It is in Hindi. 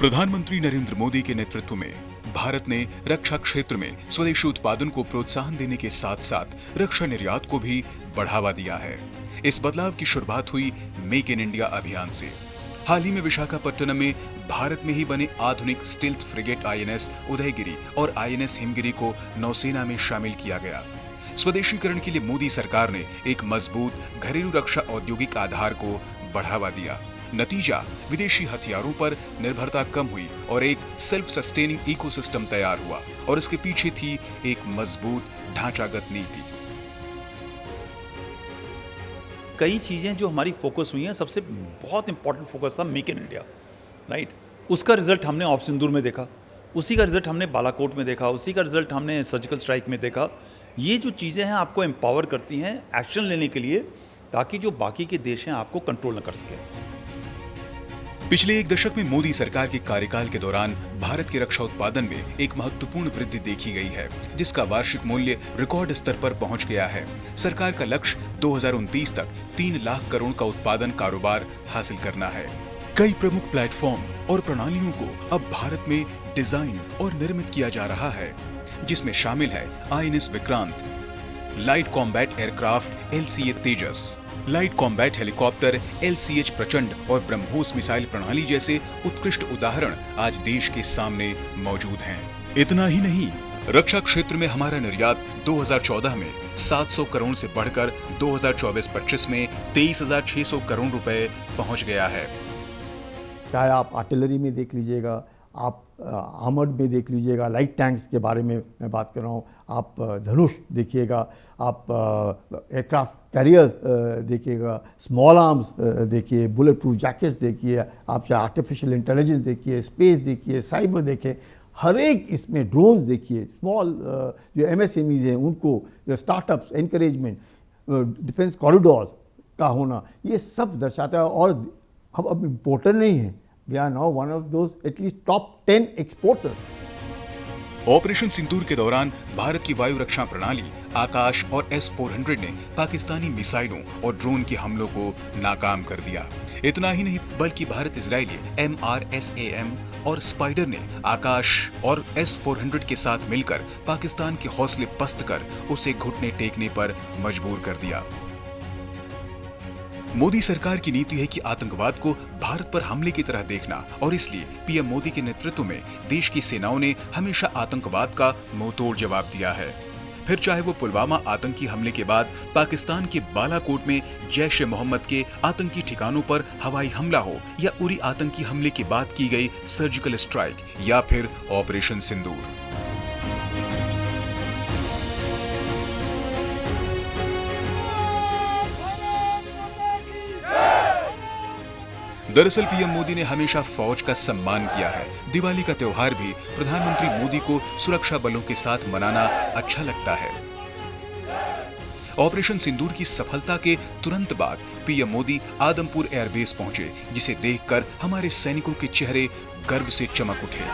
प्रधानमंत्री नरेंद्र मोदी के नेतृत्व में भारत ने रक्षा क्षेत्र में स्वदेशी उत्पादन को प्रोत्साहन देने के साथ साथ रक्षा निर्यात को भी बढ़ावा दिया है। इस बदलाव की शुरुआत हुई मेक इन इंडिया अभियान से। हाल ही में विशाखापट्टनम में भारत में ही बने आधुनिक स्टिल्थ फ्रिगेट आईएनएस उदयगिरी और आईएनएस हिमगिरी को नौसेना में शामिल किया गया। स्वदेशीकरण के लिए मोदी सरकार ने एक मजबूत घरेलू रक्षा औद्योगिक आधार को बढ़ावा दिया। नतीजा, विदेशी हथियारों पर निर्भरता कम हुई और एक सेल्फ सस्टेनिंग इकोसिस्टम तैयार हुआ और इसके पीछे थी एक मजबूत ढांचागत नीति। कई चीजें जो हमारी फोकस हुई हैं, सबसे बहुत इंपॉर्टेंट फोकस था मेक इन इंडिया, राइट। उसका रिजल्ट हमने ऑपरेशन सिंदूर में देखा, उसी का रिजल्ट हमने बालाकोट में देखा, उसी का रिजल्ट हमने सर्जिकल स्ट्राइक में देखा। ये जो चीज़ें हैं आपको एम्पावर करती हैं एक्शन लेने के लिए, ताकि जो बाकी के देश हैं आपको कंट्रोल न कर सके। पिछले एक दशक में मोदी सरकार के कार्यकाल के दौरान भारत के रक्षा उत्पादन में एक महत्वपूर्ण वृद्धि देखी गई है, जिसका वार्षिक मूल्य रिकॉर्ड स्तर पर पहुंच गया है। सरकार का लक्ष्य 2029 तक 3 लाख करोड़ का उत्पादन कारोबार हासिल करना है। कई प्रमुख प्लेटफॉर्म और प्रणालियों को अब भारत में डिजाइन और निर्मित किया जा रहा है, जिसमें शामिल है INS Vikrant, light combat aircraft LCA तेजस, लाइट कॉम्बैट हेलीकॉप्टर LCH प्रचंड और ब्रह्मोस मिसाइल प्रणाली जैसे उत्कृष्ट उदाहरण आज देश के सामने मौजूद हैं। इतना ही नहीं, रक्षा क्षेत्र में हमारा निर्यात 2014 में 700 करोड़ से बढ़कर 2024-25 में 23,600 करोड़ रुपए पहुंच गया है। चाहे आप आर्टिलरी में देख लीजिएगा, आप आर्मर्ड में देख लीजिएगा, लाइट टैंक्स के बारे में मैं बात कर रहा हूँ, आप धनुष देखिएगा, आप एयरक्राफ्ट कैरियर देखिएगा, स्मॉल आर्म्स देखिए, बुलेट प्रूफ जैकेट्स देखिए, आप चाहे आर्टिफिशियल इंटेलिजेंस देखिए, स्पेस देखिए, साइबर देखें, हर एक इसमें ड्रोन्स देखिए, स्मॉल जो MSMEs हैं उनको, जो स्टार्टअप्स, एनकरेजमेंट, डिफेंस कॉरिडोर्स का होना, ये सब दर्शाता है। और हम अब इम्पोर्टर नहीं हैं, we are now one of those at least top 10 exporters. Operation सिंदूर के दौरान भारत की वायु रक्षा प्रणाली आकाश और S-400 ने पाकिस्तानी मिसाइलों और ड्रोन के हमलों को नाकाम कर दिया। इतना ही नहीं, बल्कि भारत इजरायली MRSAM और स्पाइडर ने आकाश और S-400 के साथ मिलकर पाकिस्तान के हौसले पस्त कर उसे घुटने टेकने पर मजबूर कर दिया। मोदी सरकार की नीति है कि आतंकवाद को भारत पर हमले की तरह देखना, और इसलिए पीएम मोदी के नेतृत्व में देश की सेनाओं ने हमेशा आतंकवाद का मुंहतोड़ जवाब दिया है। फिर चाहे वो पुलवामा आतंकी हमले के बाद पाकिस्तान के बालाकोट में जैश-ए-मोहम्मद के आतंकी ठिकानों पर हवाई हमला हो, या उरी आतंकी हमले के बाद की गई सर्जिकल स्ट्राइक, या फिर ऑपरेशन सिंदूर। दरअसल पीएम मोदी ने हमेशा फौज का सम्मान किया है। दिवाली का त्योहार भी प्रधानमंत्री मोदी को सुरक्षा बलों के साथ मनाना अच्छा लगता है। ऑपरेशन सिंदूर की सफलता के तुरंत बाद पीएम मोदी आदमपुर एयरबेस पहुंचे, जिसे देखकर हमारे सैनिकों के चेहरे गर्व से चमक उठे।